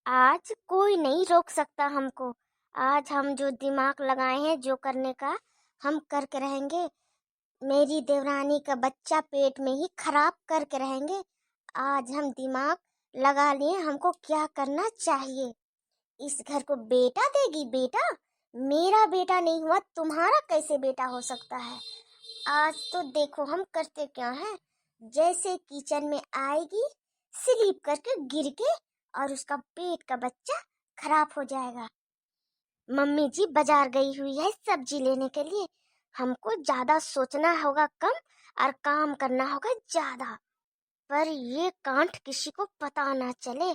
आज कोई नहीं रोक सकता हमको। आज हम जो दिमाग लगाए हैं जो करने का, हम करके रहेंगे। मेरी देवरानी का बच्चा पेट में ही खराब करके रहेंगे। आज हम दिमाग लगा लिए हमको क्या करना चाहिए। इस घर को बेटा देगी बेटा? मेरा बेटा नहीं हुआ तुम्हारा कैसे बेटा हो सकता है? आज तो देखो हम करते क्या है। जैसे किचन में आएगी, स्लीप करके गिर के, और उसका पेट का बच्चा खराब हो जाएगा। मम्मी जी बाजार गई हुई है सब्जी लेने के लिए। हमको ज्यादा सोचना होगा कम, और काम करना होगा ज्यादा। पर ये कांड किसी को पता ना चले।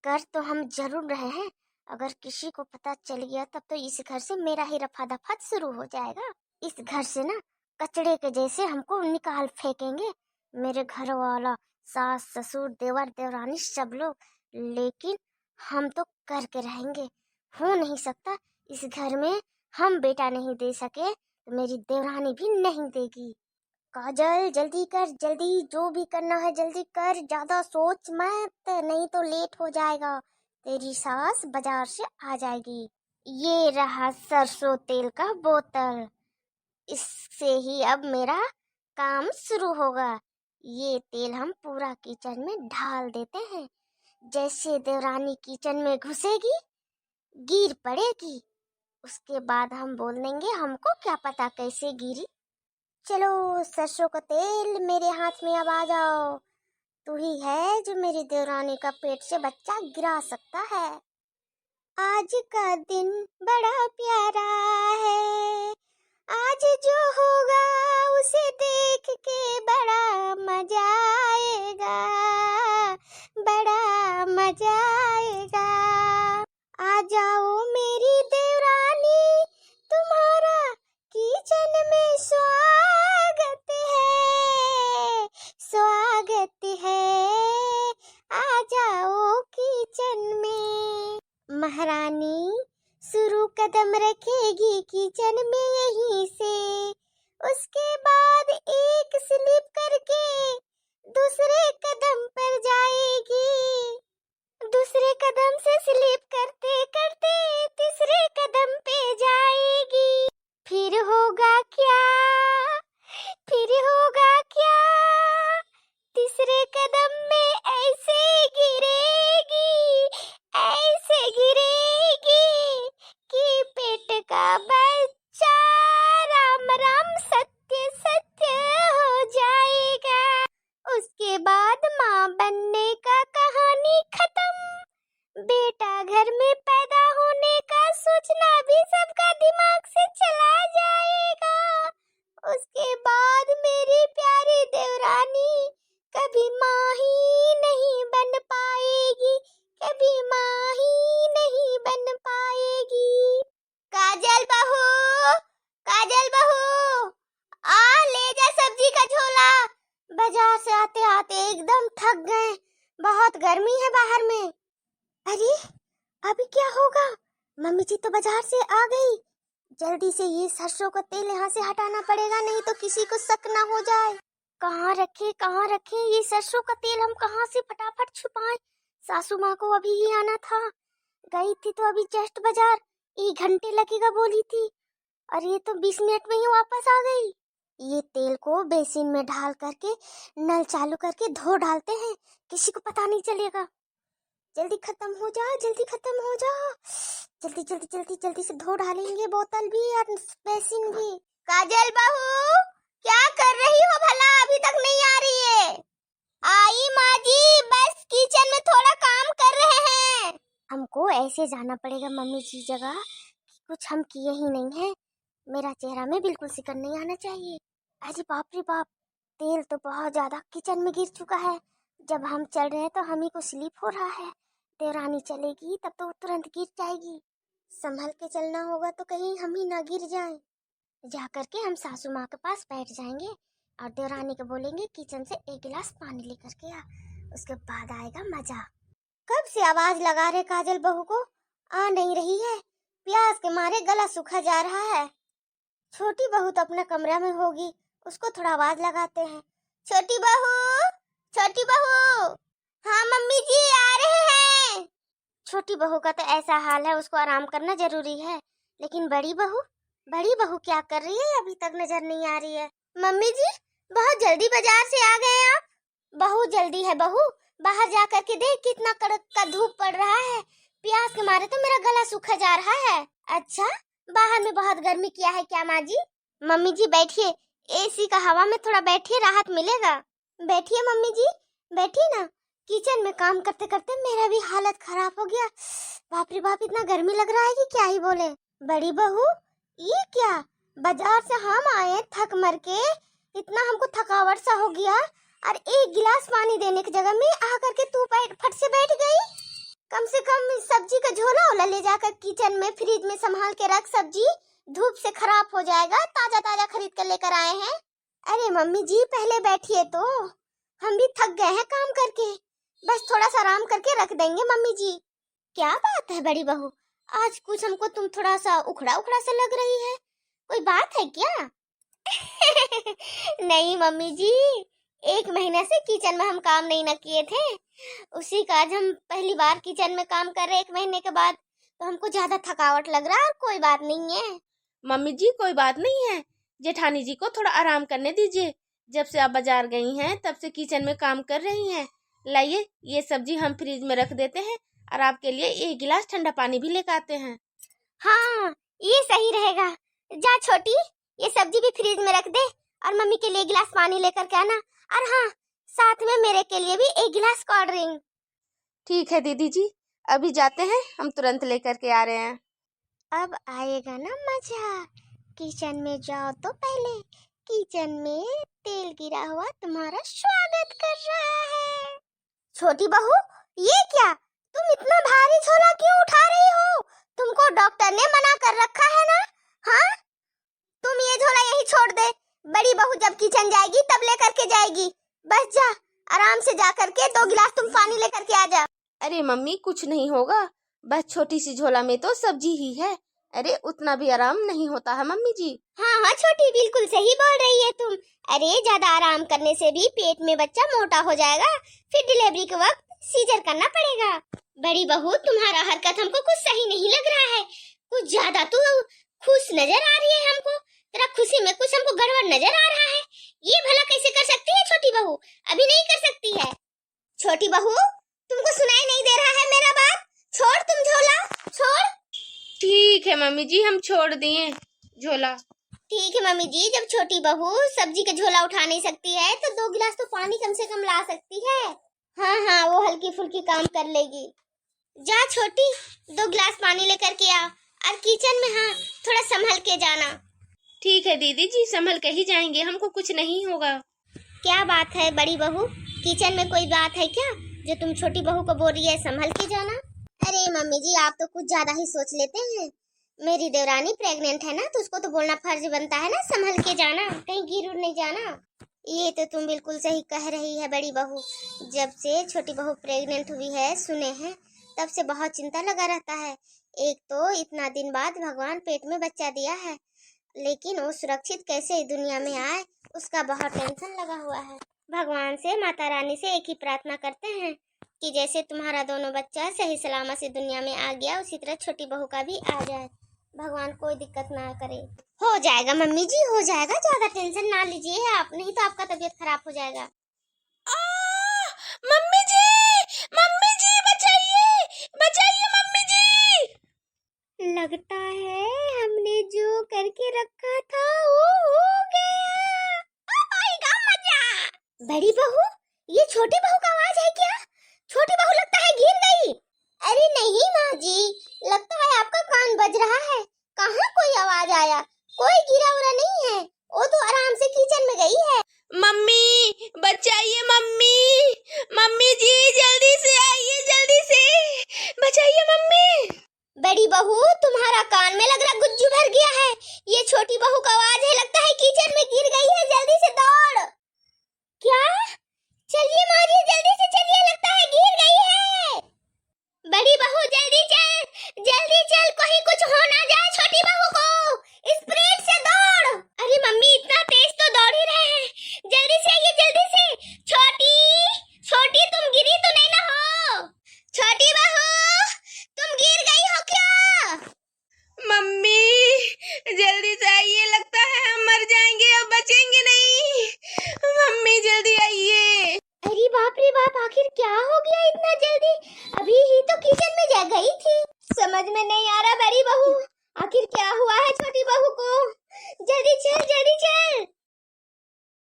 कर तो हम जरूर रहे हैं। अगर किसी को पता चल गया तब तो इस घर से मेरा ही रफा दफा शुरू हो जाएगा। इस घर से ना कचड़े के जैसे हमको निकाल फेंकेंगे मेरे घर वाला, सास ससुर देवर देवरानी सब लोग। लेकिन हम तो करके रहेंगे। हो नहीं सकता इस घर में हम बेटा नहीं दे सके तो मेरी देवरानी भी नहीं देगी। काजल जल्दी कर, जल्दी जो भी करना है जल्दी कर, ज्यादा सोच मत नहीं तो लेट हो जाएगा। तेरी सास बाजार से आ जाएगी। ये रहा सरसों तेल का बोतल। इससे ही अब मेरा काम शुरू होगा। ये तेल हम पूरा किचन में ढाल देते हैं। जैसे देवरानी किचन में घुसेगी, गिर पड़ेगी। उसके बाद हम बोल देंगे हमको क्या पता कैसे गिरी। चलो सरसों का तेल मेरे हाथ में, अब आ जाओ। तू ही है जो मेरी देवरानी का पेट से बच्चा गिरा सकता है। आज का दिन बड़ा प्यारा है। आज जो होगा उसे देख के बड़ा मजा आएगा, बड़ा मजा आएगा। आ जाओ मेरी देवरानी, तुम्हारा किचन में स्वागत है, स्वागत है। आ जाओ किचन में। महारानी शुरू कदम रखेगी किचन में यहीं से, उसके बाद एक स्लिप करके दूसरे कदम पर जाएगी। दूसरे कदम से स्लिप करते करते तीसरे कदम पे जाएगी। फिर होगा क्या, फिर होगा क्या? तीसरे कदम में ऐसे गिरेगी, ऐसे गिरेगी कि पेट का बच्चा राम राम सत्य सत्य हो जाएगा। उसके बाद माँ बनने का कहानी खत्म। बेटा घर में पैदा होने का सोचना भी सबका दिमाग से चला जाएगा। उसके बाद मेरी प्यारी देवरानी कभी माँ ही नहीं बन पाएगी, कभी माँ ही नहीं बन पाएगी। काजल बहू, काजल बहू, आ ले जा सब्जी का झोला। बाजार से आते आते एकदम थक गए, बहुत गर्मी है बाहर में। अरे अभी क्या होगा? मम्मी जी तो बाजार से आ गई। जल्दी से ये सरसों का तेल यहाँ से हटाना पड़ेगा, नहीं तो किसी को शक ना हो जाए। कहाँ रखे ये सरसों का तेल? हम कहाँ से फटाफट छुपाएं? सासू माँ को अभी ही आना था। गई थी तो अभी जस्ट बाजार, 1 घंटे लगेगा बोली थी, और ये तो 20 मिनट में ही वापस आ गई। ये तेल को बेसिन में ढाल करके नल चालू करके धो डालते हैं, किसी को पता नहीं चलेगा। जल्दी खत्म हो जा, जल्दी खत्म हो जा। जल्दी जल्दी जल्दी जल्दी से धो डालेंगे बोतल भी और बेसिन भी। काजल बहू क्या कर रही हो भला? अभी तक नहीं आ रही है। आई माँ जी, बस किचन में थोड़ा काम कर रहे हैं। हमको ऐसे जाना पड़ेगा मम्मी जी जगह, कुछ हम किए ही नहीं है। मेरा चेहरा में बिल्कुल सिकन नहीं आना चाहिए। अरे बाप रे बाप, तेल तो बहुत ज्यादा किचन में गिर चुका है। जब हम चल रहे हैं तो हम ही को स्लिप हो रहा है। देवरानी चलेगी तब तो तुरंत गिर जाएगी। संभल के चलना होगा तो कहीं हम ही ना गिर जाएं। जा करके हम सासू माँ के पास बैठ जाएंगे और देवरानी को बोलेंगे किचन से 1 गिलास पानी लेकर के आ। उसके बाद आएगा मजा। कब से आवाज लगा रहे काजल बहू को, आ नहीं रही है। प्यास के मारे गला सूखा जा रहा है। छोटी बहू तो अपने कमरे में होगी, उसको थोड़ा आवाज लगाते हैं। छोटी बहू, छोटी बहू। हाँ मम्मी जी आ रहे हैं। छोटी बहू का तो ऐसा हाल है, उसको आराम करना जरूरी है। लेकिन बड़ी बहू क्या कर रही है, अभी तक नजर नहीं आ रही है। मम्मी जी, बहुत जल्दी बाजार से आ गए आप। बहुत जल्दी है बहू, बाहर जा कर के देख कितना कड़क का धूप पड़ रहा है। प्यास के मारे तो मेरा गला सूखा जा रहा है। अच्छा, बाहर में बहुत गर्मी किया है क्या माँ जी? मम्मी जी बैठिए, एसी का हवा में थोड़ा बैठिए, राहत मिलेगा। बैठिए मम्मी जी, बैठिए ना। किचन में काम करते करते मेरा भी हालत खराब हो गया। बाप रे बाप, इतना गर्मी लग रहा है कि क्या ही बोले। बड़ी बहू, ये क्या, बाजार से हम आए थक मर के, इतना हमको थकावट सा हो गया, और एक गिलास पानी देने की जगह में आकर के तू फट से बैठ गई। कम से कम सब्जी का झोला ओला ले जाकर किचन में फ्रिज में संभाल के रख, सब्जी धूप से खराब हो जाएगा, ताजा ताजा खरीद कर लेकर आए हैं। अरे मम्मी जी पहले बैठिए तो, हम भी थक गए हैं काम करके, बस थोड़ा सा आराम करके रख देंगे मम्मी जी। क्या बात है बड़ी बहू, आज कुछ हमको तुम थोड़ा सा उखड़ा उखड़ा सा लग रही है, कोई बात है क्या? नहीं मम्मी जी, 1 महीने से किचन में हम काम नहीं न किए थे, उसी का आज हम पहली बार किचन में काम कर रहे 1 महीने के बाद, तो हमको ज्यादा थकावट लग रहा है। कोई बात नहीं है मम्मी जी, कोई बात नहीं है। जेठानी जी को थोड़ा आराम करने दीजिए। जब से आप बाजार गई हैं तब से किचन में काम कर रही हैं। लाइए, ये सब्जी हम फ्रिज में रख देते हैं और आपके लिए 1 गिलास ठंडा पानी भी लेकर आते हैं। हाँ, ये सही रहेगा। जा छोटी, ये सब्जी भी फ्रिज में रख दे और मम्मी के लिए 1 गिलास पानी लेकर के आना, और हाँ, साथ में मेरे के लिए भी 1 गिलास कोल्ड ड्रिंक। ठीक है दीदी जी, अभी जाते हैं, हम तुरंत लेकर के आ रहे हैं। अब आएगा ना मजा। किचन में जाओ तो पहले, किचन में तेल गिरा हुआ तुम्हारा स्वागत कर रहा है। छोटी बहू, ये क्या, तुम इतना भारी झोला क्यों उठा रही हो? तुमको डॉक्टर ने मना कर रखा है ना? हाँ, तुम ये झोला यही छोड़ दे, बड़ी बहू जब किचन जाएगी तब लेकर के जाएगी। बस जा, आराम से जा करके 2 गिलास तुम पानी लेकर के आ जा। अरे मम्मी, कुछ नहीं होगा, बस छोटी सी झोला में तो सब्जी ही है। अरे उतना भी आराम नहीं होता है मम्मी जी। हाँ हाँ छोटी, बिल्कुल सही बोल रही है तुम। अरे ज्यादा आराम करने से भी पेट में बच्चा मोटा हो जाएगा, फिर डिलीवरी के वक्त सीजर करना पड़ेगा। बड़ी बहू, तुम्हारा हरकत हमको कुछ सही नहीं लग रहा है, कुछ ज्यादा तू खुश नजर आ रही है हमको, तेरा खुशी में कुछ हमको गड़बड़ नजर आ रहा है। ये भला कैसे कर सकती है छोटी बहू? अभी नहीं कर सकती है। छोटी बहू, तुमको सुनाई नहीं दे रहा है मेरा बात? छोड़ तुम झोला, छोड़। ठीक है मम्मी जी, हम छोड़ दिए झोला। ठीक है मम्मी जी, जब छोटी बहू सब्जी का झोला उठा नहीं सकती है तो 2 गिलास तो पानी कम से कम ला सकती है। हाँ हाँ, वो हल्की फुल्की काम कर लेगी। जा छोटी, 2 गिलास पानी लेकर के आ, और किचन में हाँ थोड़ा संभल के जाना। ठीक है दीदी जी, संभल के ही जाएंगे, हमको कुछ नहीं होगा। क्या बात है बड़ी बहू, किचन में कोई बात है क्या जो तुम छोटी बहू को बोल रही है संभल के जाना? अरे मम्मी जी, आप तो कुछ ज्यादा ही सोच लेते हैं। मेरी देवरानी प्रेग्नेंट है ना, तो उसको तो बोलना फर्ज बनता है ना, संभल के जाना, कहीं गिर नहीं जाना। ये तो तुम बिल्कुल सही कह रही है बड़ी बहू। जब से छोटी बहू प्रेग्नेंट हुई है, सुने हैं, तब से बहुत चिंता लगा रहता है। एक तो इतना दिन बाद भगवान पेट में बच्चा दिया है, लेकिन वो सुरक्षित कैसे दुनिया में आए, उसका बहुत टेंशन लगा हुआ है। भगवान से, माता रानी से एक ही प्रार्थना करते हैं कि जैसे तुम्हारा दोनों बच्चा सही सलामत से दुनिया में आ गया, उसी तरह छोटी बहू का भी आ जाए। भगवान कोई दिक्कत ना करे। हो जाएगा मम्मी जी, हो जाएगा, ज्यादा टेंशन ना लीजिए आप, नहीं तो आपका तबीयत खराब हो जाएगा। मम्मी जी बचाइए, बचाइए मम्मी जी। लगता है हमने जो करके रखा था वो हो गया। अब आएगा मजा। बड़ी बहू, ये छोटी बहू का आवाज है क्या? छोटी बहू लगता है गिर गई। अरे नहीं माँ जी, लगता है आपका कान बज रहा है, कहाँ कोई आवाज आया, कोई गिरा उरा नहीं है, वो तो आराम से किचन में गई है। मम्मी बचाइए, मम्मी, मम्मी जी जल्दी से आइए, जल्दी से बचाइए मम्मी। बड़ी बहू, तुम्हारा कान में लग रहा गुज्जू भर गया है, ये छोटी बहू का आवाज है, लगता है किचन में गिर गई है, जल्दी से दौड़। क्या? चलिए मारिए, जल्दी से चलिए, लगता है गिर गई है। बड़ी बहू जल्दी चल, कहीं कुछ हो ना जाए छोटी बहू को, स्पीड से दौड़। अरे मम्मी, इतना तेज तो दौड़ ही रहे हैं, जल्दी से आइए, जल्दी से। छोटी, तुम गिरी तो नहीं ना हो? छोटी बहू, आप, आखिर क्या हो गया इतना जल्दी? अभी ही तो किचन में जा गई थी। समझ में नहीं आ रहा बड़ी